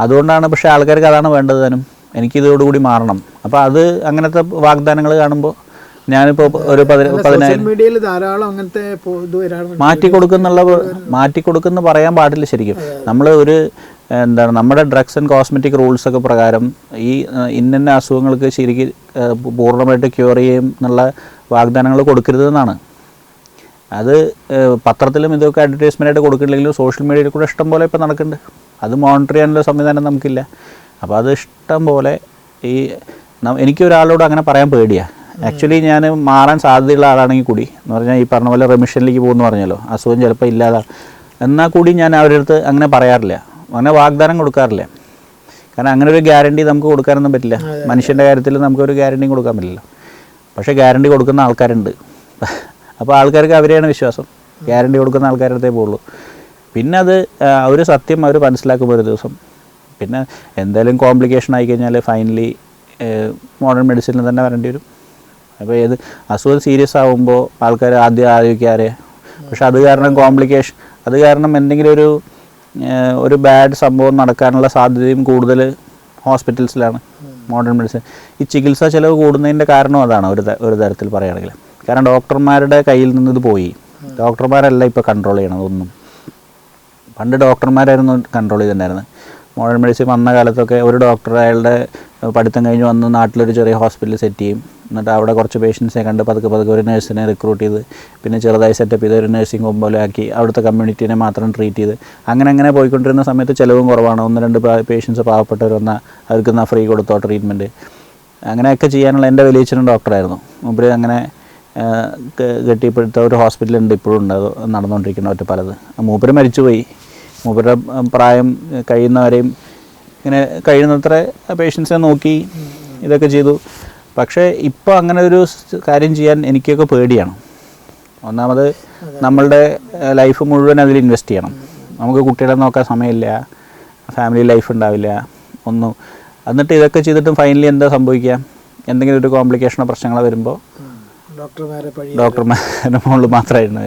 അതുകൊണ്ടാണ്. പക്ഷേ ആൾക്കാർക്ക് അതാണ് വേണ്ടത് താനും, എനിക്കിതോടുകൂടി മാറണം. അപ്പോൾ അത് അങ്ങനത്തെ വാഗ്ദാനങ്ങൾ കാണുമ്പോൾ ഞാനിപ്പോൾ ഒരു 10,000 മീഡിയയിൽ ധാരാളം അങ്ങനത്തെ ഇത് വരാറുണ്ട്. മാറ്റി കൊടുക്കുന്ന പറയാൻ പാടില്ല ശരിക്കും. നമ്മൾ ഒരു എന്താണ് നമ്മുടെ ഡ്രഗ്സ് ആൻഡ് കോസ്മെറ്റിക് റൂൾസൊക്കെ പ്രകാരം ഈ ഇന്ന അസുഖങ്ങൾക്ക് ശരിക്കും പൂർണ്ണമായിട്ട് ക്യൂർ ചെയ്യും എന്നുള്ള വാഗ്ദാനങ്ങൾ കൊടുക്കരുതെന്നാണ്. അത് പത്രത്തിലും ഇതൊക്കെ അഡ്വർടൈസ്മെൻ്റായിട്ട് കൊടുക്കില്ലെങ്കിലും സോഷ്യൽ മീഡിയയിൽ കൂടെ ഇഷ്ടം പോലെ ഇപ്പോൾ നടക്കുന്നുണ്ട്. അത് മോണിറ്റർ ചെയ്യാനുള്ള സംവിധാനം നമുക്കില്ല. അപ്പോൾ അത് ഇഷ്ടം പോലെ എനിക്കൊരാളോട് അങ്ങനെ പറയാൻ പേടിയാണ്. ആക്ച്വലി ഞാൻ മാറാൻ സാധ്യതയുള്ള ആളാണെങ്കിൽ കൂടി എന്ന് പറഞ്ഞാൽ ഈ പറഞ്ഞ പോലെ റെമിഷനിലേക്ക് പോകുമെന്ന് പറഞ്ഞല്ലോ, അസുഖം ചിലപ്പോൾ ഇല്ലാതാണ്, എന്നാൽ കൂടി ഞാൻ അവരുടെ അടുത്ത് അങ്ങനെ പറയാറില്ല, അങ്ങനെ വാഗ്ദാനം കൊടുക്കാറില്ല. കാരണം അങ്ങനെ ഒരു ഗ്യാരണ്ടി നമുക്ക് കൊടുക്കാനൊന്നും പറ്റില്ല. മനുഷ്യൻ്റെ കാര്യത്തിൽ നമുക്കൊരു ഗ്യാരണ്ടിയും കൊടുക്കാൻ പറ്റില്ല. പക്ഷേ ഗ്യാരണ്ടി കൊടുക്കുന്ന ആൾക്കാരുണ്ട്. അപ്പോൾ ആൾക്കാർക്ക് അവരെയാണ് വിശ്വാസം. ഗ്യാരണ്ടി കൊടുക്കുന്ന ആൾക്കാരുടെ അടുത്തേ പോകുള്ളൂ. പിന്നെ അത് ഒരു സത്യം അവർ മനസ്സിലാക്കുമ്പോൾ ഒരു ദിവസം പിന്നെ എന്തായാലും കോംപ്ലിക്കേഷൻ ആയിക്കഴിഞ്ഞാൽ ഫൈനലി മോഡേൺ മെഡിസിനിൽ തന്നെ വരേണ്ടി വരും. അപ്പോൾ ഏത് അസുഖം സീരിയസ് ആകുമ്പോൾ ആൾക്കാർ ആദ്യം ആലോചിക്കാറ്. പക്ഷെ അത് കാരണം എന്തെങ്കിലും ഒരു ബാഡ് സംഭവം നടക്കാനുള്ള സാധ്യതയും കൂടുതൽ ഹോസ്പിറ്റൽസിലാണ്, മോഡേൺ മെഡിസിൻ. ഈ ചികിത്സാ ചിലവ് കൂടുന്നതിൻ്റെ കാരണം അതാണ് ഒരു തരത്തിൽ പറയുകയാണെങ്കിൽ. കാരണം ഡോക്ടർമാരുടെ കയ്യിൽ നിന്ന് ഇത് പോയി. ഡോക്ടർമാരല്ല ഇപ്പോൾ കൺട്രോൾ ചെയ്യണത് ഒന്നും. പണ്ട് ഡോക്ടർമാരായിരുന്നു കൺട്രോൾ ചെയ്തിട്ടുണ്ടായിരുന്നത്. മോഡേൺ മെഡിസിൻ വന്ന കാലത്തൊക്കെ ഒരു ഡോക്ടർ അയാളുടെ പഠിത്തം കഴിഞ്ഞ് വന്ന് നാട്ടിലൊരു ചെറിയ ഹോസ്പിറ്റൽ സെറ്റ് ചെയ്യും. എന്നിട്ട് അവിടെ കുറച്ച് പേഷ്യൻസിനെ കണ്ട് പതുക്കെ ഒരു നഴ്സിനെ റിക്രൂട്ട് ചെയ്ത് പിന്നെ ചെറുതായി സെറ്റപ്പ് ചെയ്ത് ഒരു നഴ്സിംഗ് ഹോം പോലെ ആക്കി അവിടുത്തെ കമ്മ്യൂണിറ്റീനെ മാത്രം ട്രീറ്റ് ചെയ്ത് അങ്ങനെ പോയിക്കൊണ്ടിരുന്ന സമയത്ത് ചിലവും കുറവാണ്. 1-2 പേഷ്യൻസ് പാവപ്പെട്ടവർ വന്നാൽ അവർക്ക് ഫ്രീ കൊടുത്തോ ട്രീറ്റ്മെൻറ്റ്. അങ്ങനെയൊക്കെ ചെയ്യാനുള്ള എൻ്റെ വലിയച്ഛനും ഡോക്ടറായിരുന്നു. മൂപ്പര് അങ്ങനെ കെട്ടിയപ്പോഴത്തെ ഒരു ഹോസ്പിറ്റലുണ്ട്, ഇപ്പോഴും ഉണ്ട്, അത് നടന്നുകൊണ്ടിരിക്കുന്ന ഒറ്റ പലത്. മൂപ്പര് മരിച്ചുപോയി. മൂപ്പരുടെ പ്രായം കഴിയുന്നവരെയും ഇങ്ങനെ കഴിയുന്നത്ര പേഷ്യൻസിനെ നോക്കി ഇതൊക്കെ ചെയ്തു. പക്ഷേ ഇപ്പോൾ അങ്ങനെ ഒരു കാര്യം ചെയ്യാൻ എനിക്കൊക്കെ പേടിയാണ്. ഒന്നാമത് നമ്മളുടെ ലൈഫ് മുഴുവൻ അതിൽ ഇൻവെസ്റ്റ് ചെയ്യണം. നമുക്ക് കുട്ടികളെ നോക്കാൻ സമയമില്ല, ഫാമിലി ലൈഫ് ഉണ്ടാവില്ല ഒന്നും. എന്നിട്ട് ഇതൊക്കെ ചെയ്തിട്ടും ഫൈനലി എന്താ സംഭവിക്കുക? എന്തെങ്കിലും ഒരു കോംപ്ലിക്കേഷനോ പ്രശ്നങ്ങളോ വരുമ്പോൾ ഡോക്ടർമാരുടെ മുകളിൽ മാത്രമായിരുന്നു.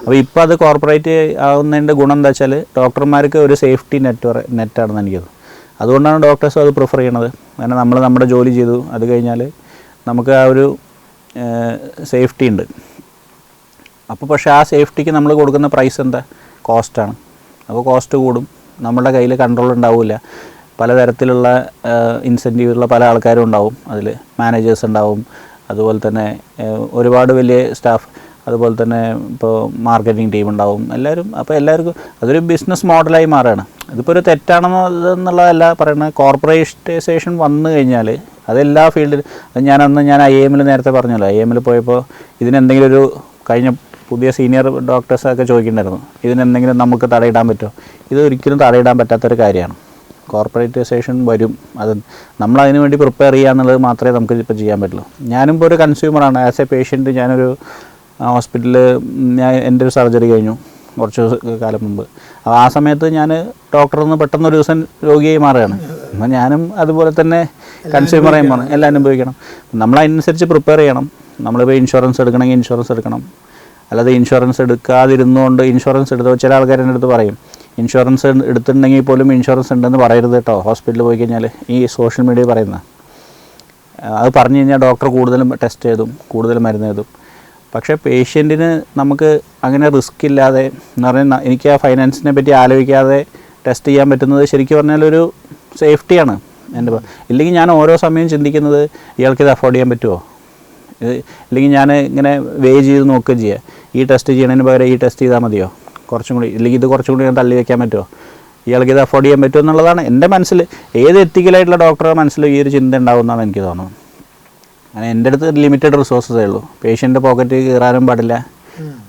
അപ്പോൾ ഇപ്പോൾ അത് കോർപ്പറേറ്റ് ആവുന്നതിൻ്റെ ഗുണം എന്താ വെച്ചാൽ ഡോക്ടർമാർക്ക് ഒരു സേഫ്റ്റി നെറ്റാണെന്ന് എനിക്കത്. അതുകൊണ്ടാണ് ഡോക്ടേഴ്സ് അത് പ്രിഫർ ചെയ്യണത്. കാരണം നമ്മൾ നമ്മുടെ ജോലി ചെയ്തു, അത് കഴിഞ്ഞാൽ നമുക്ക് ആ ഒരു സേഫ്റ്റി ഉണ്ട്. അപ്പോൾ പക്ഷേ ആ സേഫ്റ്റിക്ക് നമ്മൾ കൊടുക്കുന്ന പ്രൈസ് എന്താ? കോസ്റ്റാണ്. അപ്പോൾ കോസ്റ്റ് കൂടും, നമ്മുടെ കയ്യിൽ കൺട്രോൾ ഉണ്ടാവില്ല. പലതരത്തിലുള്ള ഇൻസെൻറ്റീവുള്ള പല ആൾക്കാരും ഉണ്ടാവും. അതിൽ മാനേജേഴ്സ് ഉണ്ടാവും, അതുപോലെ തന്നെ ഒരുപാട് വലിയ സ്റ്റാഫ്, അതുപോലെ തന്നെ ഇപ്പോൾ മാർക്കറ്റിംഗ് ടീം ഉണ്ടാവും, എല്ലാവരും. അപ്പോൾ എല്ലാവർക്കും അതൊരു ബിസിനസ് മോഡലായി മാറുകയാണ്. ഇതിപ്പോൾ ഒരു തെറ്റാണെന്നുള്ളതല്ല പറയുന്നത്. കോർപ്പറേറ്റൈസേഷൻ വന്നു കഴിഞ്ഞാൽ അതെല്ലാ ഫീൽഡിലും, ഞാൻ IIM നേരത്തെ പറഞ്ഞല്ലോ, IIM പോയപ്പോൾ ഇതിനെന്തെങ്കിലും ഒരു കഴിഞ്ഞ പുതിയ സീനിയർ ഡോക്ടേഴ്സൊക്കെ ചോദിക്കേണ്ടായിരുന്നു, ഇതിനെന്തെങ്കിലും നമുക്ക് തടയിടാൻ പറ്റുമോ? ഇത് ഒരിക്കലും തടയിടാൻ പറ്റാത്തൊരു കാര്യമാണ്. കോർപ്പറേറ്റൈസേഷൻ വരും, അത് നമ്മളതിന് വേണ്ടി പ്രിപ്പയർ ചെയ്യുക എന്നുള്ളത് മാത്രമേ നമുക്ക് ഇപ്പോൾ ചെയ്യാൻ പറ്റുള്ളൂ. ഞാനും ഇപ്പോൾ ഒരു കൺസ്യൂമറാണ്. ആസ് എ പേഷ്യൻറ്റ് ഞാനൊരു ഹോസ്പിറ്റലിൽ എൻ്റെ ഒരു സർജറി കഴിഞ്ഞു കുറച്ച് കാലം മുമ്പ്. അപ്പോൾ ആ സമയത്ത് ഞാൻ ഡോക്ടറിൽ നിന്ന് പെട്ടെന്നൊരു ദിവസം രോഗിയായി മാറുകയാണ്. എന്നാൽ ഞാനും അതുപോലെ തന്നെ കൺസ്യൂമറായി മാറും. എല്ലാം അനുഭവിക്കണം. നമ്മളതിനനുസരിച്ച് പ്രിപ്പയർ ചെയ്യണം. നമ്മളിപ്പോൾ ഇൻഷുറൻസ് എടുക്കണമെങ്കിൽ ഇൻഷുറൻസ് എടുക്കണം. അല്ലാതെ ഇൻഷുറൻസ് എടുക്കാതിരുന്നുകൊണ്ട് ഇൻഷുറൻസ് എടുത്തോ ചില ആൾക്കാർ എൻ്റെ അടുത്ത് പറയും, ഇൻഷുറൻസ് എടുത്തിട്ടുണ്ടെങ്കിൽ പോലും ഇൻഷുറൻസ് ഉണ്ടെന്ന് പറയരുത് കേട്ടോ ഹോസ്പിറ്റലിൽ പോയി കഴിഞ്ഞാൽ. ഈ സോഷ്യൽ മീഡിയ പറയുന്ന അത് പറഞ്ഞു കഴിഞ്ഞാൽ ഡോക്ടർ കൂടുതലും ടെസ്റ്റ് ചെയ്തും കൂടുതൽ മരുന്ന് ചെയ്തും. പക്ഷേ പേഷ്യൻറ്റിന് നമുക്ക് അങ്ങനെ റിസ്ക് ഇല്ലാതെ എന്ന് പറഞ്ഞാൽ എനിക്ക് ആ ഫൈനാൻസിനെ പറ്റി ആലോചിക്കാതെ ടെസ്റ്റ് ചെയ്യാൻ പറ്റുന്നത് ശരിക്കും പറഞ്ഞാൽ ഒരു സേഫ്റ്റിയാണ് എൻ്റെ. ഇല്ലെങ്കിൽ ഞാൻ ഓരോ സമയം ചിന്തിക്കുന്നത് ഇയാൾക്കിത് അഫോർഡ് ചെയ്യാൻ പറ്റുമോ, ഇല്ലെങ്കിൽ ഞാൻ ഇങ്ങനെ വേ ചെയ്ത് നോക്കുകയും ചെയ്യുക, ഈ ടെസ്റ്റ് ചെയ്യണതിന് പകരം ഈ ടെസ്റ്റ് ചെയ്താൽ മതിയോ, കുറച്ചും കൂടി, ഇല്ലെങ്കിൽ ഇത് കുറച്ചും കൂടി ഞാൻ തള്ളി വയ്ക്കാൻ പറ്റുമോ, ഇയാൾക്ക് ഇത് അഫോർഡ് ചെയ്യാൻ പറ്റുമോ എന്നുള്ളതാണ് എൻ്റെ മനസ്സിൽ. ഏത് എത്തിക്കലായിട്ടുള്ള ഡോക്ടറുടെ മനസ്സിൽ ഈ ഒരു ചിന്ത ഉണ്ടാവുമെന്നാണ് എനിക്ക് തോന്നുന്നത്. അങ്ങനെ എൻ്റെ അടുത്ത് ലിമിറ്റഡ് റിസോഴ്സസേ ഉള്ളൂ. പേഷ്യൻ്റെ പോക്കറ്റ് കയറാനും പാടില്ല.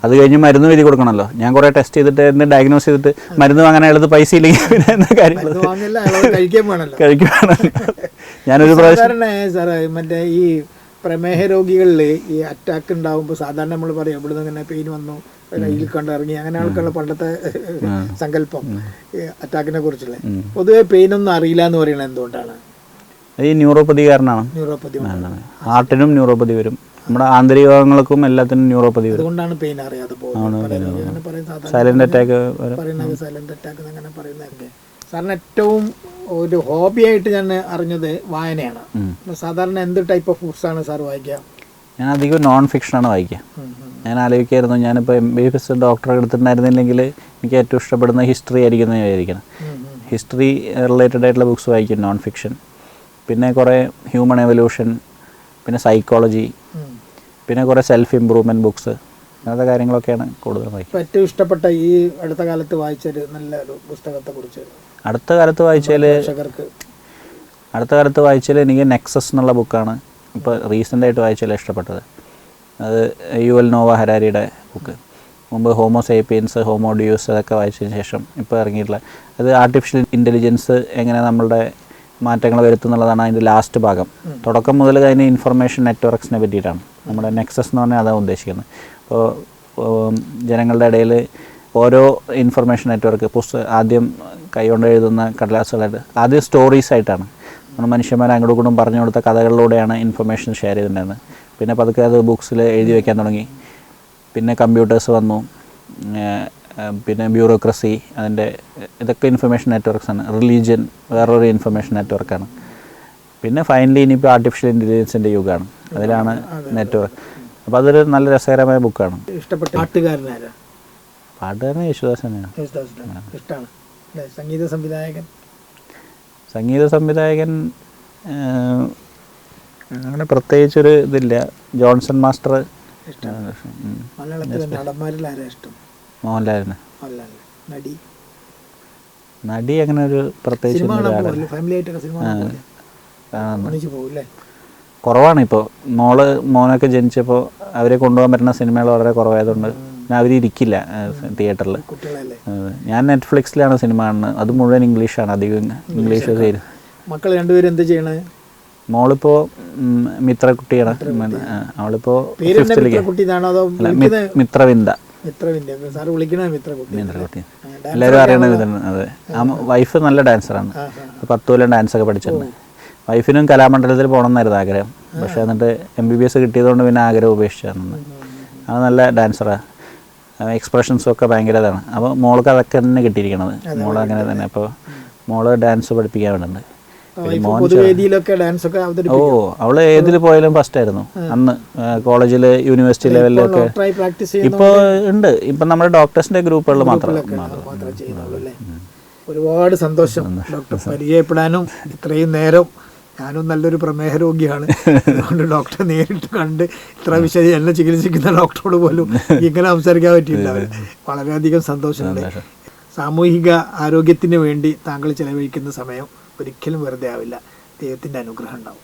അത് കഴിഞ്ഞ് മരുന്ന് എഴുതി കൊടുക്കണമല്ലോ. ഞാൻ കുറേ ടെസ്റ്റ് ചെയ്തിട്ട് എന്നെ ഡയഗ്നോസ് ചെയ്തിട്ട് മരുന്ന് വാങ്ങാൻ അയാളത് പൈസ ഇല്ലെങ്കിൽ പിന്നെ എന്താ കാര്യം കഴിക്കുകയാണല്ലോ. ഞാനൊരു പ്രാവശ്യം മറ്റേ ഈ പ്രമേഹ രോഗികളിൽ ഈ അറ്റാക്ക് ഉണ്ടാകുമ്പോൾ സാധാരണ നമ്മൾ പറയും ഇവിടുന്ന് ഇങ്ങനെ പെയിൻ വന്നു കയ്യിൽ കണ്ടിറങ്ങി, അങ്ങനെ ആൾക്കുള്ള പണ്ടത്തെ സങ്കല്പം അറ്റാക്കിനെ കുറിച്ചുള്ള. പൊതുവെ പെയിനൊന്നും അറിയില്ല എന്ന് പറയുന്നത് എന്തുകൊണ്ടാണ്? ഈ ന്യൂറോപ്പതി കാരണമാണ്. ഹാർട്ടിനും ന്യൂറോപ്പതി വരും, നമ്മുടെ ആന്തരികങ്ങൾക്കും എല്ലാത്തിനും ന്യൂറോപ്പതി വരും. അതുകൊണ്ടാണ് പെയിൻ അറിയാതെ പോകുന്നത്. സൈലന്റ് അറ്റാക്ക് സൈലന്റ് അറ്റാക്ക് അങ്ങനെ പറയുന്നതൊക്കെ. സാറിന് ഏറ്റവും ഒരു ഹോബിയായിട്ട് ഞാൻ അറിഞ്ഞത് വായനയാണ്. സാധാരണ എന്ത് ടൈപ്പ് ഓഫ് ബുക്സാണ് സാർ വായിക്കുക? ഞാൻ അധികം നോൺ ഫിക്ഷനാണ് വായിക്കുക. ഞാൻ ആലോചിക്കായിരുന്നു, ഞാനിപ്പോൾ MBBS ഡോക്ടറെ എടുത്തിട്ടുണ്ടായിരുന്നില്ലെങ്കിൽ എനിക്ക് ഏറ്റവും ഇഷ്ടപ്പെടുന്ന ഹിസ്റ്ററി ആയിരിക്കും എന്ന് വിചാരിക്കണം. ഹിസ്റ്ററി റിലേറ്റഡ് ആയിട്ടുള്ള ബുക്സ് വായിക്കും, നോൺ ഫിക്ഷൻ. പിന്നെ കുറേ ഹ്യൂമൺ എവല്യൂഷൻ, പിന്നെ സൈക്കോളജി, പിന്നെ കുറേ സെൽഫ് ഇമ്പ്രൂവ്മെൻറ്റ് ബുക്സ്, അങ്ങനത്തെ കാര്യങ്ങളൊക്കെയാണ് കൂടുതൽ വായിക്കുന്നത്. ഏറ്റവും ഇഷ്ടപ്പെട്ട ഈ അടുത്ത കാലത്ത് വായിച്ചൊരു നല്ലൊരു പുസ്തകത്തെ കുറിച്ച് അടുത്ത കാലത്ത് വായിച്ചതിൽ എനിക്ക് നെക്സസ് എന്നുള്ള ബുക്കാണ് ഇപ്പോൾ റീസെൻ്റായിട്ട് വായിച്ചതിൽ ഇഷ്ടപ്പെട്ടത്. അത് യുവൽ നോവ ഹരാരിയുടെ ബുക്ക്. മുമ്പ് ഹോമോ സേപ്പിയൻസ്, ഹോമോ ഡ്യൂസ് അതൊക്കെ വായിച്ചതിന് ശേഷം ഇപ്പോൾ ഇറങ്ങിയിട്ടുള്ള അത് ആർട്ടിഫിഷ്യൽ ഇൻ്റലിജൻസ് എങ്ങനെ നമ്മളുടെ മാറ്റങ്ങൾ വരുത്തുന്നുള്ളതാണ് അതിൻ്റെ ലാസ്റ്റ് ഭാഗം. തുടക്കം മുതൽ അതിന് ഇൻഫർമേഷൻ നെറ്റ്വർക്ക്സിനെ പറ്റിയിട്ടാണ്. നമ്മുടെ നെക്സസ് എന്ന് പറഞ്ഞാൽ അതാണ് ഉദ്ദേശിക്കുന്നത്. അപ്പോൾ ജനങ്ങളുടെ ഇടയിൽ ഓരോ ഇൻഫർമേഷൻ നെറ്റ്വർക്ക് ആദ്യം കൈകൊണ്ട് എഴുതുന്ന കടലാസുകളായിട്ട് ആദ്യം സ്റ്റോറീസ് ആയിട്ടാണ് നമ്മൾ മനുഷ്യന്മാർ അങ്ങോട്ടും ഇങ്ങോട്ടും പറഞ്ഞു കൊടുത്ത കഥകളിലൂടെയാണ് ഇൻഫർമേഷൻ ഷെയർ ചെയ്തിട്ടുണ്ടായിരുന്നത്. പിന്നെ പതുക്കെ അത് ബുക്സിൽ എഴുതി വയ്ക്കാൻ തുടങ്ങി. പിന്നെ കമ്പ്യൂട്ടേഴ്സ് വന്നു, പിന്നെ ബ്യൂറോക്രസി, അതിൻ്റെ ഇതൊക്കെ ഇൻഫർമേഷൻ നെറ്റ്വർക്ക്സാണ്. റിലീജിയൻ വേറൊരു ഇൻഫർമേഷൻ നെറ്റ്വർക്കാണ്. പിന്നെ ഫൈനലി ഇനിയിപ്പോൾ ആർട്ടിഫിഷ്യൽ ഇൻ്റലിജൻസിൻ്റെ യുഗമാണ്, അതിലാണ് നെറ്റ്വർക്ക്. അപ്പോൾ അതൊരു നല്ല രസകരമായ ബുക്കാണ്. ഇഷ്ടപ്പെട്ട പാട്ടുകാരനാരാ? പാട്ടുകാരൻ യേശുദാസ് തന്നെയാണ്. ഇഷ്ടമാണ്. സംഗീത സംവിധായകൻ അങ്ങനെ പ്രത്യേകിച്ചൊരു ഇതില്ല. Johnson master. മലയാളത്തിലെ നടന്മാരിൽ ആരാ ഇഷ്ടം? മോഹൻലാലിന്. നടി അങ്ങനെ ഒരു പ്രത്യേകിച്ച് കുറവാണ്. ഇപ്പോൾ മോനൊക്കെ ജനിച്ചപ്പോൾ അവരെ കൊണ്ടുപോകാൻ പറ്റുന്ന സിനിമകൾ വളരെ കുറവായതുകൊണ്ട് അവരിയ്ക്കില്ല തിയേറ്ററിൽ. ഞാൻ നെറ്റ്ഫ്ലിക്സിലാണ് സിനിമ കാണുന്നത്. അത് മുഴുവൻ ഇംഗ്ലീഷാണ്, അധികം ഇംഗ്ലീഷ് പേര്. മക്കൾ രണ്ടുപേരും എന്ത് ചെയ്യണേ? മോളിപ്പോൾ മിത്രക്കുട്ടിയാണ്. അവളിപ്പോൾ മിത്രവിന്ദ. എല്ലാവരും അറിയണ വിധമാണ്. അതെ, വൈഫ് നല്ല ഡാൻസറാണ്. 10 കൊല്ലം ഡാൻസൊക്കെ പഠിച്ചിട്ടുണ്ട്. വൈഫിനും കലാമണ്ഡലത്തിൽ പോകണമെന്നായിരുന്നു ആഗ്രഹം. പക്ഷേ എന്നിട്ട് MBBS കിട്ടിയതുകൊണ്ട് പിന്നെ ആഗ്രഹം ഉപേക്ഷിച്ചായിരുന്നു. അത് നല്ല ഡാൻസറാണ്. എക്സ്പ്രഷൻസും ഒക്കെ ഭയങ്കര ഇതാണ്. അപ്പോൾ മോൾക്ക് അതൊക്കെ തന്നെ കിട്ടിയിരിക്കണത്. മോൾ അങ്ങനെ തന്നെ. അപ്പോൾ മോള് ഡാൻസ് പഠിപ്പിക്കാൻ വേണ്ടുണ്ട്. അവള് ഏതിൽ പോയാലും ഫസ്റ്റ് ആയിരുന്നു അന്ന്. കോളേജിൽ, യൂണിവേഴ്സിറ്റി ലെവലിലൊക്കെ ഇപ്പോൾ ഉണ്ട്. ഇപ്പം നമ്മുടെ ഡോക്ടേഴ്സിന്റെ ഗ്രൂപ്പുകളിൽ മാത്രം. ഒരുപാട് സന്തോഷം ഡോക്ടർ പരിചയപ്പെടാനും. ഇത്രയും നേരം ഞാനും നല്ലൊരു പ്രമേഹ രോഗിയാണ്, അതുകൊണ്ട് ഡോക്ടറെ നേരിട്ട് കണ്ട് ഇത്ര വിഷയം എന്നെ ചികിത്സിക്കുന്ന ഡോക്ടറോട് പോലും ഇങ്ങനെ സംസാരിക്കാൻ പറ്റിയിട്ടുണ്ടാവില്ല. വളരെയധികം സന്തോഷമുണ്ട്. സാമൂഹിക ആരോഗ്യത്തിന് വേണ്ടി താങ്കൾ ചെലവഴിക്കുന്ന സമയം ഒരിക്കലും വെറുതെ ആവില്ല. ദൈവത്തിൻ്റെ അനുഗ്രഹം ഉണ്ടാവും.